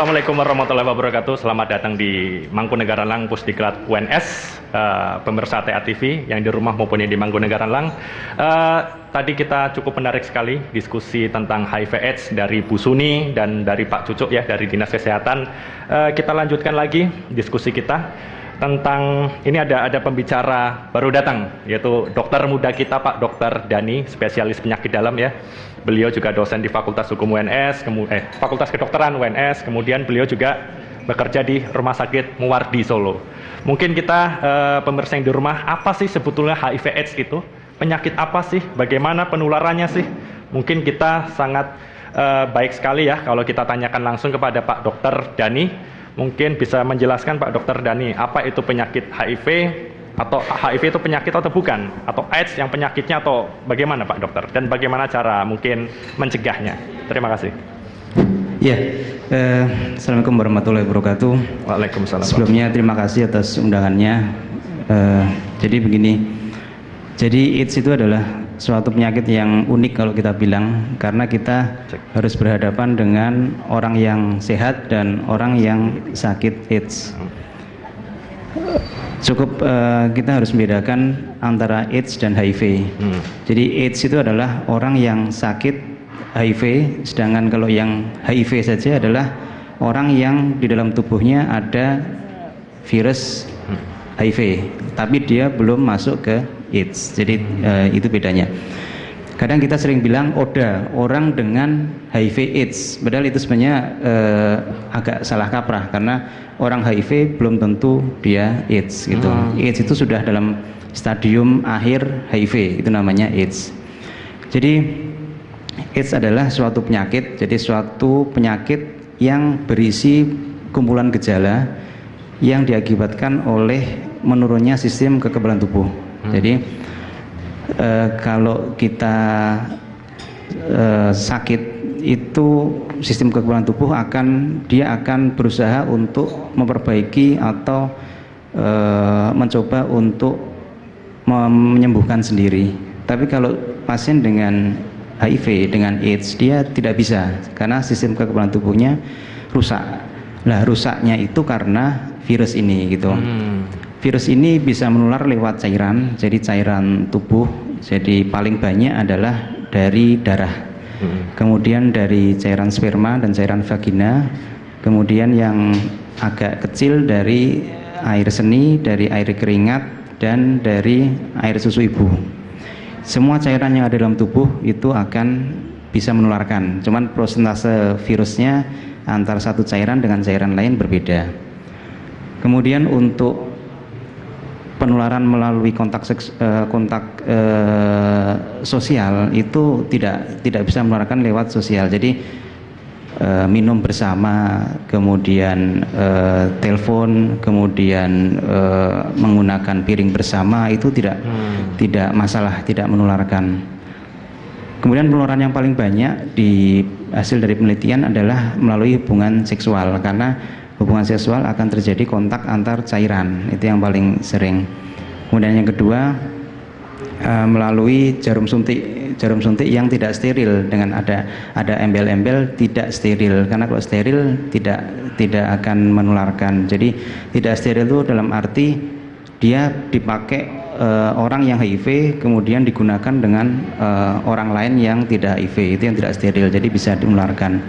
Assalamualaikum warahmatullahi wabarakatuh. Selamat datang di Mangkunegaran Lang Pusdiklat UNS, pemirsa TA TV yang di rumah maupun yang di Mangkunegaran Lang. Tadi kita cukup menarik sekali diskusi tentang HIV/AIDS dari Bu Suni dan dari Pak Cucuk ya dari Dinas Kesehatan. Kita lanjutkan lagi diskusi kita tentang ini ada pembicara baru datang, yaitu dokter muda kita Pak Dr. Dani, spesialis penyakit dalam ya. Beliau juga dosen di Fakultas Hukum UNS, Fakultas Kedokteran UNS, kemudian beliau juga bekerja di Rumah Sakit Muwardi Solo. Mungkin kita pemirsa yang di rumah, apa sih sebetulnya HIV/AIDS itu? Penyakit apa sih? Bagaimana penularannya sih? Mungkin kita sangat baik sekali ya kalau kita tanyakan langsung kepada Pak Dr. Dani. Mungkin bisa menjelaskan Pak Dr. Dani, apa itu penyakit HIV, atau HIV itu penyakit atau bukan, atau AIDS yang penyakitnya, atau bagaimana Pak Dokter, dan bagaimana cara mungkin mencegahnya. Terima kasih. Ya, Assalamualaikum warahmatullahi wabarakatuh. Waalaikumsalam. Sebelumnya terima kasih atas undangannya. Jadi begini, jadi AIDS itu adalah suatu penyakit yang unik kalau kita bilang, karena kita harus berhadapan dengan orang yang sehat dan orang yang sakit AIDS. Cukup kita harus membedakan antara AIDS dan HIV. Jadi AIDS itu adalah orang yang sakit HIV, sedangkan kalau yang HIV saja adalah orang yang di dalam tubuhnya ada virus HIV, tapi dia belum masuk ke AIDS. Jadi itu bedanya. Kadang kita sering bilang ODA, orang dengan HIV AIDS, padahal itu sebenarnya agak salah kaprah, karena orang HIV belum tentu dia AIDS gitu. AIDS itu sudah dalam stadium akhir HIV, itu namanya AIDS. Jadi AIDS adalah suatu penyakit, jadi suatu penyakit yang berisi kumpulan gejala yang diakibatkan oleh menurunnya sistem kekebalan tubuh. Jadi kalau kita sakit itu sistem kekebalan tubuh akan berusaha untuk memperbaiki atau mencoba untuk menyembuhkan sendiri. Tapi kalau pasien dengan HIV, dengan AIDS, dia tidak bisa karena sistem kekebalan tubuhnya rusak. Lah rusaknya itu karena virus ini gitu. Virus ini bisa menular lewat cairan, jadi cairan tubuh. Jadi paling banyak adalah dari darah, kemudian dari cairan sperma dan cairan vagina, kemudian yang agak kecil dari air seni, dari air keringat, dan dari air susu ibu. Semua cairan yang ada dalam tubuh itu akan bisa menularkan, cuman prosentase virusnya antara satu cairan dengan cairan lain berbeda. Kemudian untuk penularan melalui kontak sosial itu tidak bisa menularkan lewat sosial. Jadi minum bersama, kemudian telepon, kemudian menggunakan piring bersama itu tidak masalah, tidak menularkan. Kemudian penularan yang paling banyak di hasil dari penelitian adalah melalui hubungan seksual, karena hubungan seksual akan terjadi kontak antar cairan, itu yang paling sering. Kemudian yang kedua melalui jarum suntik yang tidak steril, dengan ada embel-embel tidak steril, karena kalau steril tidak akan menularkan. Jadi tidak steril itu dalam arti dia dipakai orang yang HIV kemudian digunakan dengan orang lain yang tidak HIV, itu yang tidak steril, jadi bisa menularkan.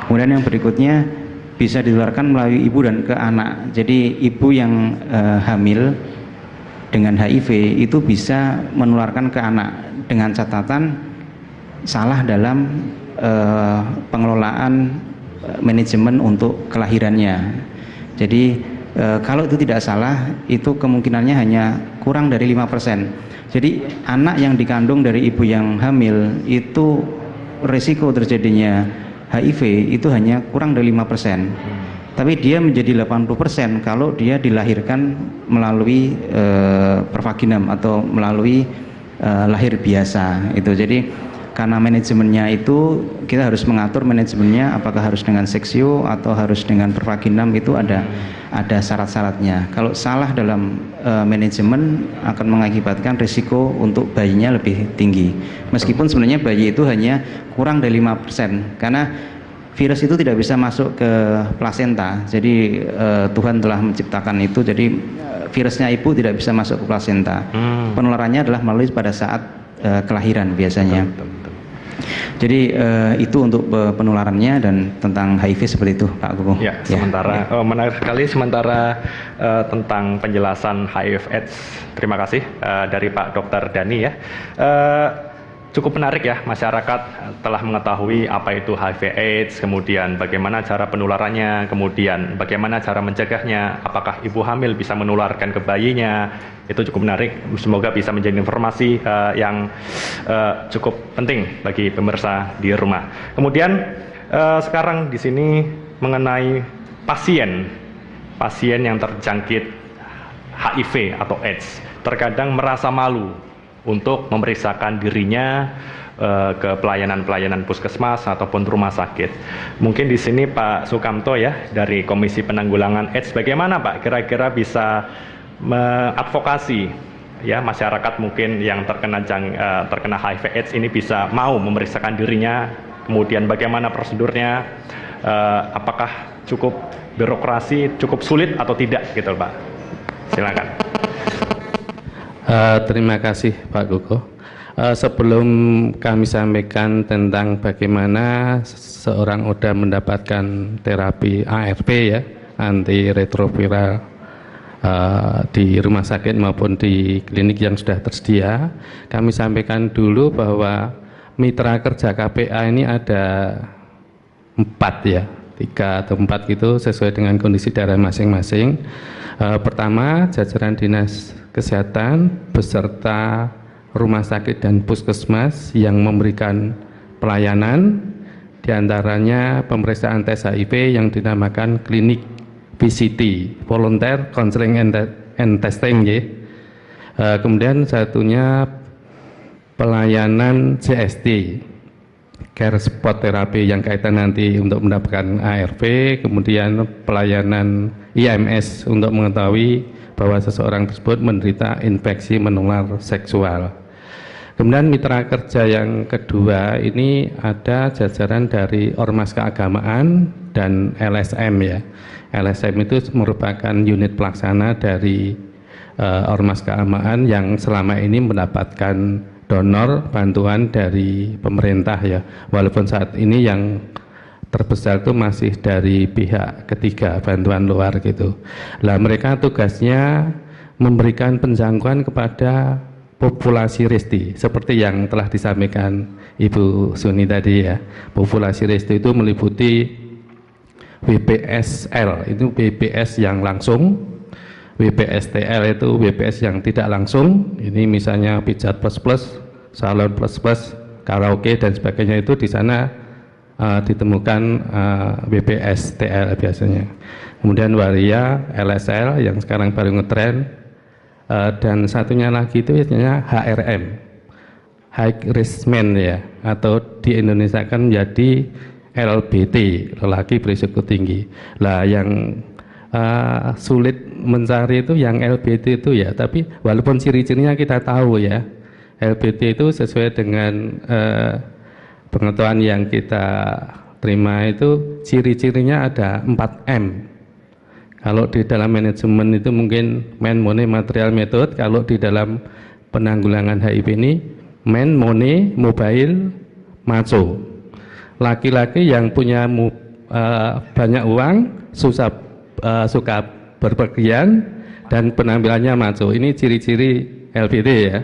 Kemudian yang berikutnya bisa ditularkan melalui ibu dan ke anak. Jadi ibu yang hamil dengan HIV itu bisa menularkan ke anak, dengan catatan salah dalam pengelolaan manajemen untuk kelahirannya. Jadi kalau itu tidak salah, itu kemungkinannya hanya kurang dari 5%. Jadi anak yang dikandung dari ibu yang hamil itu risiko terjadinya HIV itu hanya kurang dari 5%. Tapi dia menjadi 80% kalau dia dilahirkan melalui pervaginam atau melalui lahir biasa itu. Jadi karena manajemennya itu kita harus mengatur manajemennya, apakah harus dengan seksio atau harus dengan pervaginam, itu ada syarat-syaratnya. Kalau salah dalam manajemen akan mengakibatkan risiko untuk bayinya lebih tinggi. Meskipun sebenarnya bayi itu hanya kurang dari 5%, karena virus itu tidak bisa masuk ke plasenta. Jadi Tuhan telah menciptakan itu, jadi virusnya ibu tidak bisa masuk ke plasenta. Penularannya adalah melalui pada saat kelahiran biasanya. Jadi itu untuk penularannya dan tentang HIV seperti itu, Pak Kuku. Ya, sementara menarik sekali sementara tentang penjelasan HIV/AIDS. Terima kasih dari Pak Dr. Dhani ya. Cukup menarik ya, masyarakat telah mengetahui apa itu HIV/AIDS, kemudian bagaimana cara penularannya, kemudian bagaimana cara mencegahnya, apakah ibu hamil bisa menularkan ke bayinya. Itu cukup menarik, semoga bisa menjadi informasi yang cukup penting bagi pemirsa di rumah. Kemudian sekarang di sini mengenai pasien yang terjangkit HIV atau AIDS, terkadang merasa malu untuk memeriksakan dirinya ke pelayanan-pelayanan puskesmas ataupun rumah sakit. Mungkin di sini Pak Sukamto ya dari Komisi Penanggulangan AIDS, bagaimana Pak kira-kira bisa mengadvokasi ya masyarakat mungkin yang terkena HIV/AIDS ini bisa mau memeriksakan dirinya, kemudian bagaimana prosedurnya, apakah cukup birokrasi, cukup sulit atau tidak gitu Pak. Silakan. Terima kasih Pak Kuku. Sebelum kami sampaikan tentang bagaimana seorang sudah mendapatkan terapi ARV ya, antiretroviral di rumah sakit maupun di klinik yang sudah tersedia, kami sampaikan dulu bahwa mitra kerja KPA ini ada 4 ya, 3 atau 4 gitu sesuai dengan kondisi daerah masing-masing. Pertama, jajaran dinas kesehatan beserta rumah sakit dan puskesmas yang memberikan pelayanan, diantaranya pemeriksaan tes HIV yang dinamakan klinik VCT, Volunteer Counseling and Testing ya. Kemudian satunya pelayanan CST, Care Support Therapy yang kaitan nanti untuk mendapatkan ARV, kemudian pelayanan IMS untuk mengetahui bahwa seseorang tersebut menderita infeksi menular seksual. Kemudian mitra kerja yang kedua ini ada jajaran dari Ormas Keagamaan dan LSM ya. LSM itu merupakan unit pelaksana dari Ormas Keagamaan yang selama ini mendapatkan donor bantuan dari pemerintah ya. Walaupun saat ini yang terbesar itu masih dari pihak ketiga, bantuan luar gitu. Lah mereka tugasnya memberikan penjangkauan kepada populasi RESTI seperti yang telah disampaikan Ibu Suni tadi ya. Populasi RESTI itu meliputi WPSL itu BPS yang langsung, WPSTL itu WPS yang tidak langsung. Ini misalnya pijat plus, salon plus, karaoke dan sebagainya, itu di sana ditemukan WPSTL biasanya. Kemudian waria LSL yang sekarang baru ngetren, dan satunya lagi itu biasanya HRM, High Risk Man ya, atau di Indonesia kan menjadi LBT, lelaki berisiko tinggi. Lah yang sulit mencari itu yang LBT itu ya, tapi walaupun ciri-cirinya kita tahu ya, LBT itu sesuai dengan pengetahuan yang kita terima itu ciri-cirinya ada 4M. Kalau di dalam manajemen itu mungkin man, money, material, method. Kalau di dalam penanggulangan HIV ini man, money, mobile, macho. Laki-laki yang punya banyak uang, suka berpergian dan penampilannya macho. Ini ciri-ciri LBT ya.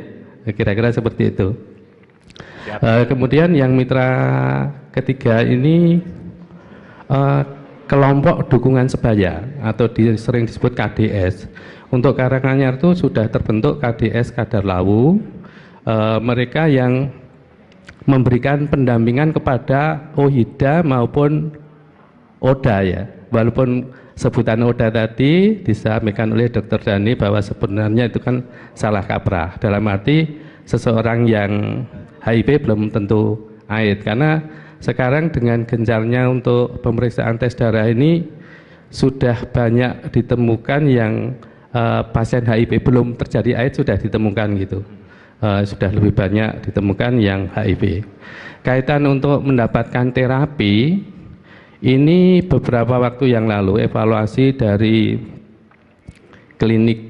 Kira-kira seperti itu. Kemudian yang mitra ketiga ini kelompok dukungan sebaya atau sering disebut KDS. Untuk Karanganyar itu sudah terbentuk KDS Kadar Lawu. Mereka yang memberikan pendampingan kepada OHIDA maupun ODA ya. Walaupun sebutan ODA tadi disampaikan oleh Dr. Dhani bahwa sebenarnya itu kan salah kaprah. Dalam arti seseorang yang HIV belum tentu AIDS, karena sekarang dengan gencarnya untuk pemeriksaan tes darah ini sudah banyak ditemukan yang pasien HIV belum terjadi AIDS sudah ditemukan gitu. Sudah lebih banyak ditemukan yang HIV. Kaitan untuk mendapatkan terapi Ini beberapa waktu yang lalu evaluasi dari klinik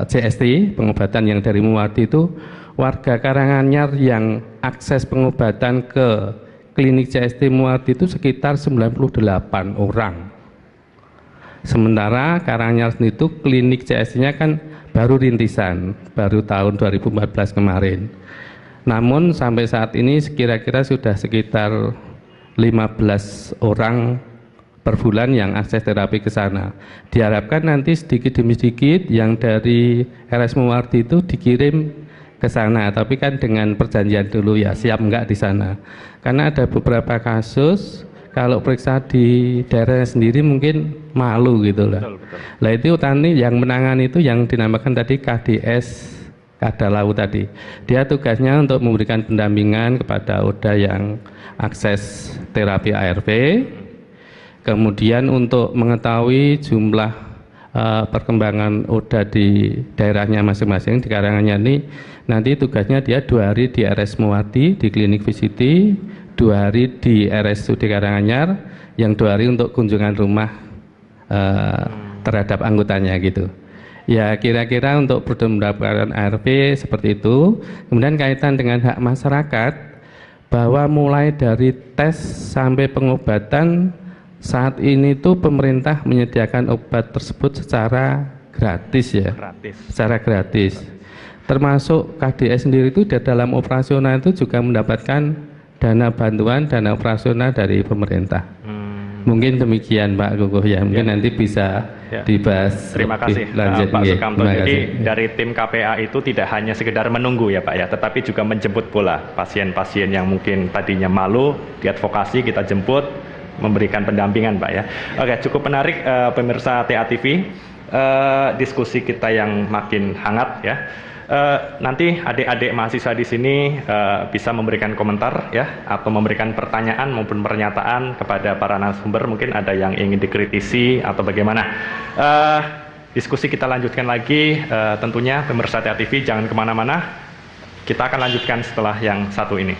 CST pengobatan yang dari Muwardi itu, warga Karanganyar yang akses pengobatan ke klinik CST Muwardi itu sekitar 98 orang. Sementara Karanganyar itu klinik CST-nya kan baru rintisan, baru tahun 2014 kemarin. Namun sampai saat ini kira-kira sudah sekitar 15 orang per bulan yang akses terapi ke sana. Diharapkan nanti sedikit demi sedikit yang dari RS Muwardi itu dikirim ke sana, tapi kan dengan perjanjian dulu ya, siap enggak di sana. Karena ada beberapa kasus kalau periksa di daerah sendiri mungkin malu gitu lah. Lah itu tadi yang menangani itu yang dinamakan tadi KDS Kadalau tadi. Dia tugasnya untuk memberikan pendampingan kepada ODA yang akses terapi ARV. Kemudian untuk mengetahui jumlah perkembangan ODA di daerahnya masing-masing di Karanganyar ini, nanti tugasnya dia 2 hari di RS Muwardi di klinik VCT, 2 hari di RSUD Karanganyar, yang 2 hari untuk kunjungan rumah terhadap anggotanya gitu. Ya kira-kira untuk mendapatkan ARV seperti itu. Kemudian kaitan dengan hak masyarakat, bahwa mulai dari tes sampai pengobatan saat ini tuh pemerintah menyediakan obat tersebut secara gratis ya, secara gratis. Termasuk KDS sendiri itu di dalam operasional itu juga mendapatkan dana bantuan, dana operasional dari pemerintah. Mungkin demikian Pak Kukuh ya, mungkin nanti bisa dibahas. Terima kasih Pak Sukamto. Jadi dari tim KPA itu tidak hanya sekedar menunggu ya Pak ya, tetapi juga menjemput bola pasien-pasien yang mungkin tadinya malu, diadvokasi kita jemput, memberikan pendampingan Pak ya. Oke, cukup menarik pemirsa TA TV, diskusi kita yang makin hangat ya. Nanti adik-adik mahasiswa di sini bisa memberikan komentar ya, atau memberikan pertanyaan maupun pernyataan kepada para narasumber. Mungkin ada yang ingin dikritisi atau bagaimana. Diskusi kita lanjutkan lagi. Tentunya pemirsa TA TV jangan kemana-mana. Kita akan lanjutkan setelah yang satu ini.